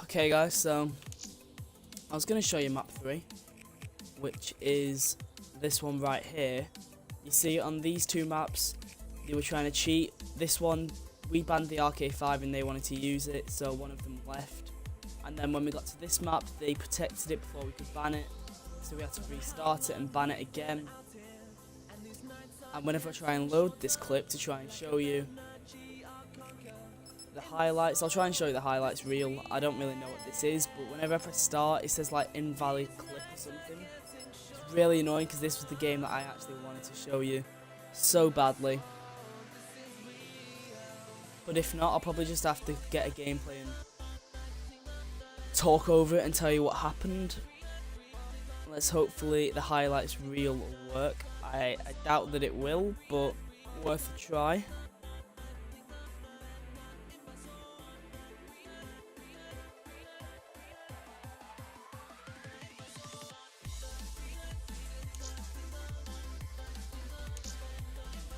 Okay guys, so I was going to show you map 3, which is this one right here. You see on these two maps, they were trying to cheat. This one, we banned the RK5 and they wanted to use it, so one of them left. And then when we got to this map, they protected it before we could ban it, so we had to restart it and ban it again. And whenever I try and load this clip to try and show you the highlights, I'll try and show you the highlights reel. I don't really know what this is, but whenever I press start, it says like invalid clip or something. It's really annoying because this was the game that I actually wanted to show you so badly. But if not, I'll probably just have to get a gameplay and talk over it and tell you what happened. Let's hopefully the highlights reel will work. I doubt that it will, but worth a try.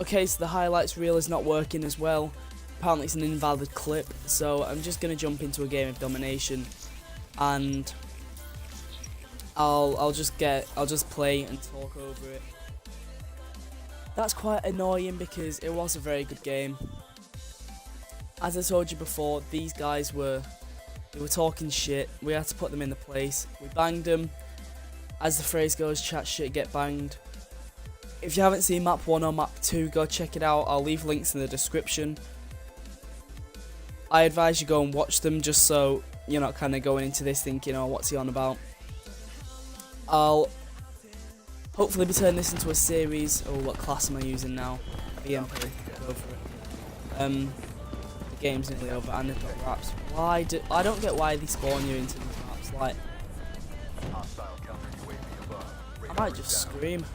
Okay, so the highlights reel is not working as well. Apparently it's an invalid clip, so I'm just gonna jump into a game of domination, and I'll just play and talk over it. That's quite annoying because it was a very good game. As I told you before, these guys were talking shit. We had to put them in the place. We banged them. As the phrase goes, chat shit, get banged. If you haven't seen map 1 or map 2, go check it out. I'll leave links in the description. I advise you go and watch them just so you're not kind of going into this thinking, oh, what's he on about? I'll hopefully be turning this into a series. Oh, what class am I using now? BMP. Go for it. The game's nearly over and they've got wraps. I don't get why they spawn you into these maps. Like, I might just scream.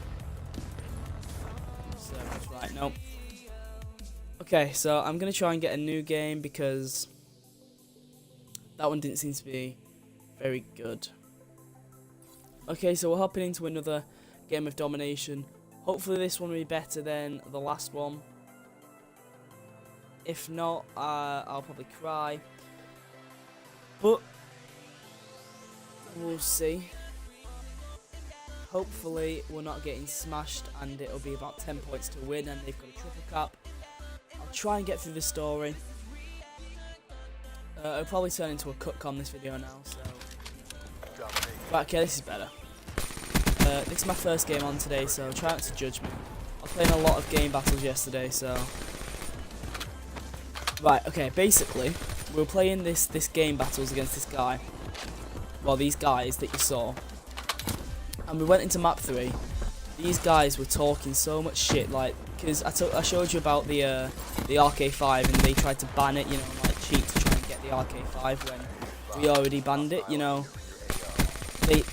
So that's right. Nope. Okay, so I'm gonna try and get a new game because that one didn't seem to be very good. Okay, so we're hopping into another game of domination. Hopefully this one will be better than the last one. If not, I'll probably cry. But we'll see. Hopefully we're not getting smashed and it'll be about 10 points to win and they've got a triple cap. I'll try and get through the story. It'll probably turn into a cutcom this video now, so... Right, okay, this is better. This is my first game on today, so try not to judge me. I was playing a lot of game battles yesterday, so... Right, okay, basically, we were playing this game battles against this guy. Well, these guys that you saw. And we went into map 3. These guys were talking so much shit, like, because I showed you about the RK5 and they tried to ban it, you know, like cheat to try and get the RK5 when we already banned it, you know.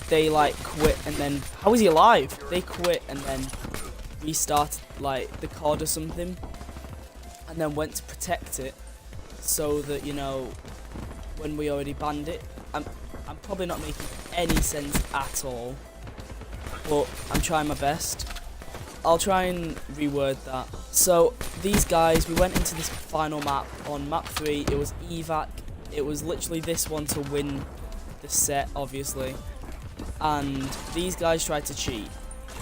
They like quit and then, how is he alive? They quit and then restarted like the COD or something and then went to protect it so that, you know, when we already banned it. I'm probably not making any sense at all, but I'm trying my best. I'll try and reword that. So these guys, we went into this final map on map 3. It was evac. It was literally this one to win the set, obviously. And these guys tried to cheat,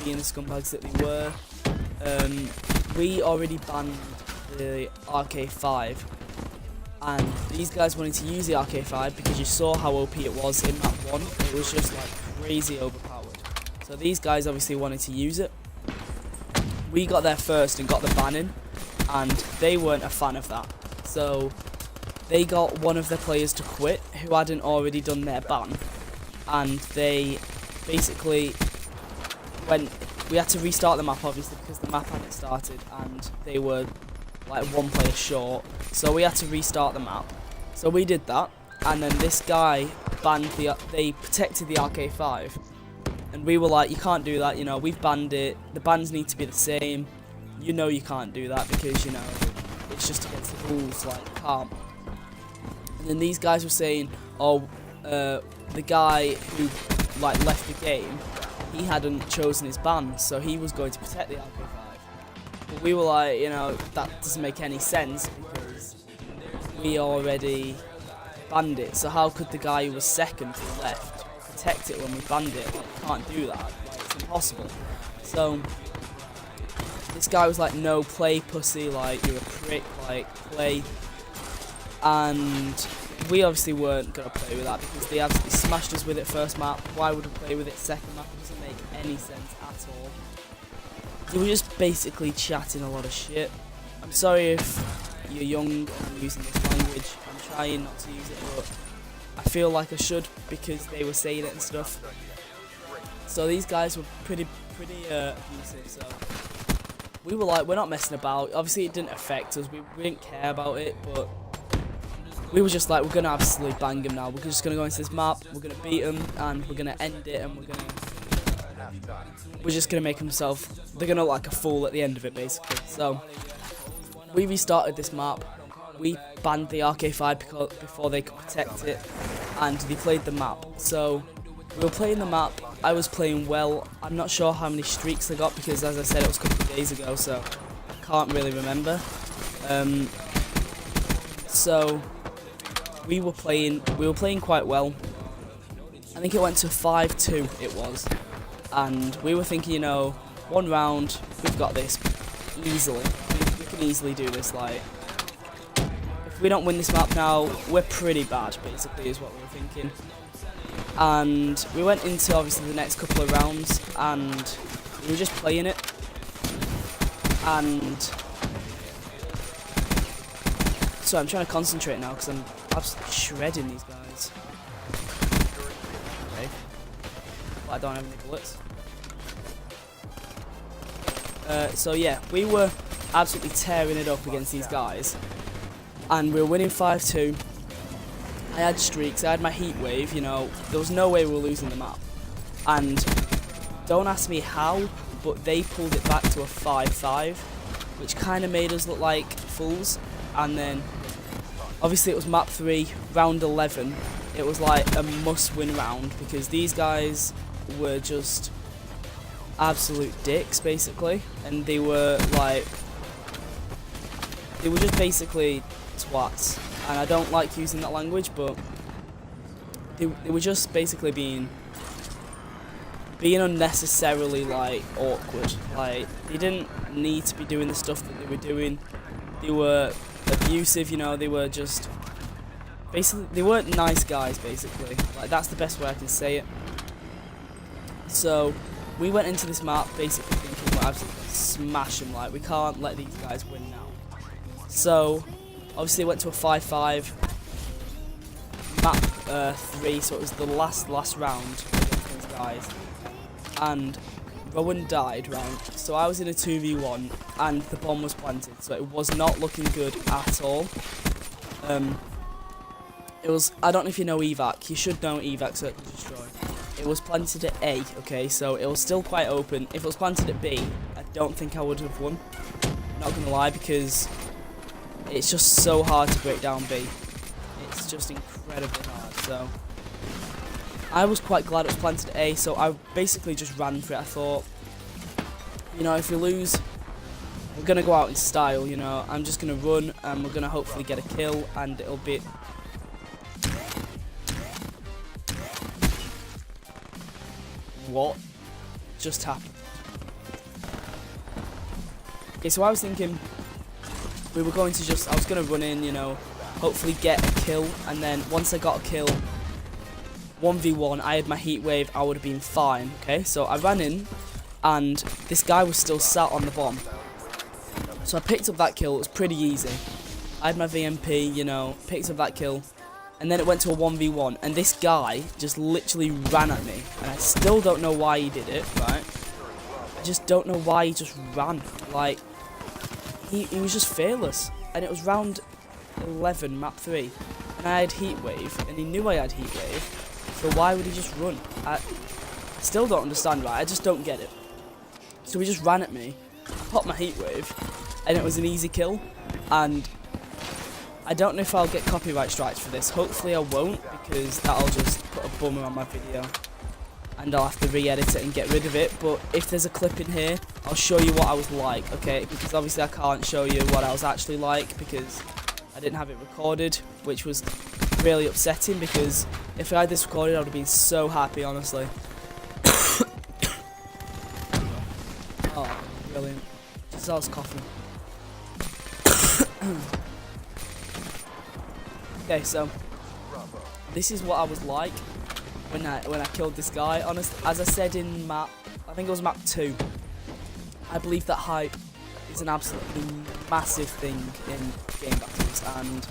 being the scumbags that they were. We already banned the RK5, and these guys wanted to use the RK5 because you saw how OP it was in map 1. It was just like crazy overpowered. So these guys obviously wanted to use it. We got there first and got the banning, and they weren't a fan of that. So they got one of their players to quit who hadn't already done their ban, and they basically we had to restart the map obviously because the map hadn't started and they were like one player short, so we had to restart the map. So we did that, and then this guy banned they protected the RK5. And we were like, you can't do that, you know, we've banned it, the bans need to be the same, you know you can't do that because, you know, it's just against the rules, like, can't. And then these guys were saying, oh, the guy who, like, left the game, he hadn't chosen his ban, so he was going to protect the RK5. But we were like, you know, that doesn't make any sense because we already banned it, so how could the guy who was second to the left protect it when we banned it? Like, you can't do that, like, it's impossible. So this guy was like, no, play pussy, like, you're a prick, like, play. And we obviously weren't going to play with that because they absolutely smashed us with it first map. Why would we play with it second map? It doesn't make any sense at all. They were just basically chatting a lot of shit. I'm sorry if you're young and I'm using this language. I'm trying not to use it, but I feel like I should because they were saying it and stuff. So these guys were pretty abusive, so we were like, we're not messing about. Obviously it didn't affect us, we didn't care about it, but we were just like, we're going to absolutely bang him now. We're just going to go into this map, we're going to beat him, and we're going to end it, and we're just going to make himself, they're going to look like a fool at the end of it, basically. So we restarted this map, we banned the RK5 before they could protect it, and they played the map. So we were playing the map, I was playing well. I'm not sure how many streaks I got because, as I said, it was a couple of days ago, so I can't really remember. So we were playing quite well. I think it went to 5-2 it was, and we were thinking, you know, one round, we've got this easily. We can easily do this. Like, if we don't win this map now, we're pretty bad, basically, is what we were thinking. And we went into obviously the next couple of rounds, and we were just playing it. And so I'm trying to concentrate now because I'm absolutely shredding these guys. Okay, but I don't have any bullets. So yeah, we were absolutely tearing it up against these guys, and we were winning 5-2. I had streaks, I had my heat wave, you know, there was no way we were losing the map. And don't ask me how, but they pulled it back to a 5-5, which kind of made us look like fools. And then obviously it was map 3, round 11. It was like a must-win round because these guys were just absolute dicks, basically, and they were just basically twats. And I don't like using that language, but they were just basically being unnecessarily like awkward. Like, they didn't need to be doing the stuff that they were doing. They were abusive, you know. They were just basically, they weren't nice guys, basically. Like, that's the best way I can say it. So we went into this map basically thinking we'll absolutely smash them. Like, we can't let these guys win now. So obviously it went to a 5-5, map 3, so it was the last round against these guys, and Rowan died, right? So I was in a 2v1, and the bomb was planted, so it was not looking good at all. It was, I don't know if you know evac, you should know evac, search and destroy. It was planted at A, okay, so it was still quite open. If it was planted at B, I don't think I would have won, not gonna lie, because it's just so hard to break down B. It's just incredibly hard. So I was quite glad it was planted at A, so I basically just ran for it. I thought, you know, if we lose, we're going to go out in style, you know. I'm just going to run, and we're going to hopefully get a kill, and it'll be... What just happened? Okay, so I was thinking we were going to I was going to run in, you know, hopefully get a kill, and then once I got a kill, 1v1, I had my heat wave, I would have been fine, okay? So I ran in, and this guy was still sat on the bomb. So I picked up that kill, it was pretty easy. I had my VMP, you know, picked up that kill, and then it went to a 1v1, and this guy just literally ran at me, and I still don't know why he did it, right? I just don't know why he just ran, like... He was just fearless, and it was round 11, map 3, and I had heat wave, and he knew I had heat wave, so why would he just run? I still don't understand, right? I just don't get it. So he just ran at me, popped my heat wave, and it was an easy kill, and I don't know if I'll get copyright strikes for this. Hopefully I won't, because that'll just put a bummer on my video, and I'll have to re-edit it and get rid of it. But if there's a clip in here, I'll show you what I was like, okay? Because obviously I can't show you what I was actually like because I didn't have it recorded, which was really upsetting because if I had this recorded, I would have been so happy, honestly. Oh, brilliant. Just I was coughing. Okay, so this is what I was like when I killed this guy. Honest, as I said in map, I think it was map 2. I believe that hype is an absolutely massive thing in game battles, and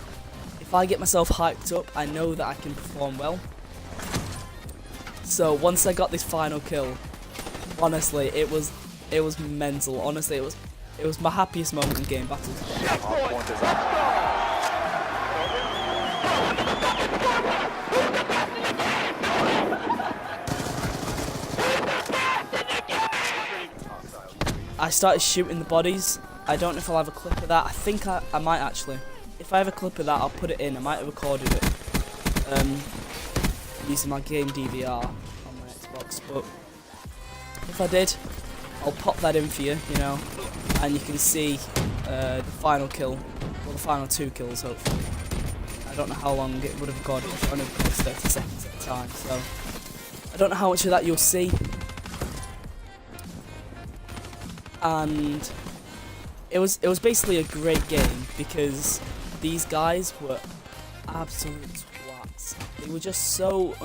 if I get myself hyped up, I know that I can perform well. So once I got this final kill, honestly, it was mental. Honestly, it was my happiest moment in game battles. I started shooting the bodies. I don't know if I'll have a clip of that. I think I might actually. If I have a clip of that, I'll put it in. I might have recorded it using my game DVR on my Xbox. But if I did, I'll pop that in for you, you know, and you can see the final kill, or the final 2 kills, hopefully. I don't know how long it would have recorded. It only recorded 30 seconds at a time, so I don't know how much of that you'll see. And it was basically a great game because these guys were absolute twats. They were just so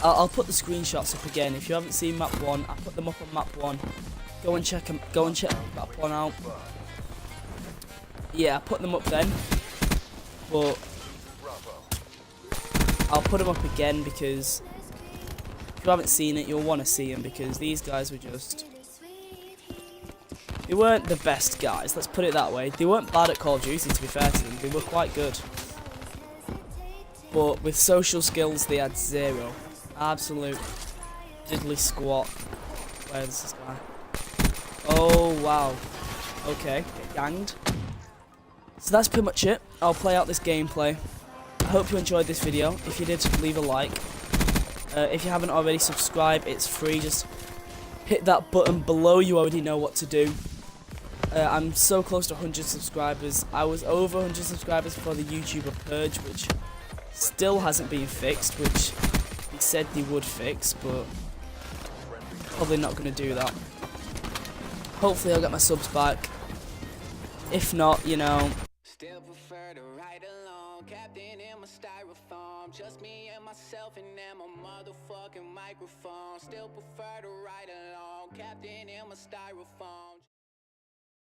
I'll put the screenshots up again. If you haven't seen map 1, I put them up on map 1. Go and check map 1 out. Yeah, I put them up then, but I'll put them up again because if you haven't seen it, you'll want to see them because these guys were just... They weren't the best guys, let's put it that way. They weren't bad at Call of Duty, to be fair to them. They were quite good. But with social skills, they had 0. Absolute diddly squat. Where is this guy? Oh, wow. Okay, get ganged. So that's pretty much it. I'll play out this gameplay. I hope you enjoyed this video. If you did, leave a like. If you haven't already, subscribe. It's free. Just hit that button below. You already know what to do. I'm so close to 100 subscribers. I was over 100 subscribers for the YouTuber purge, which still hasn't been fixed, which he said they would fix, but probably not going to do that. Hopefully I'll get my subs back. If not, you know... Still prefer to ride alone, captain in my styrofoam, just me and myself and then my motherfucking microphone. Still prefer to ride alone, captain in my styrofoam.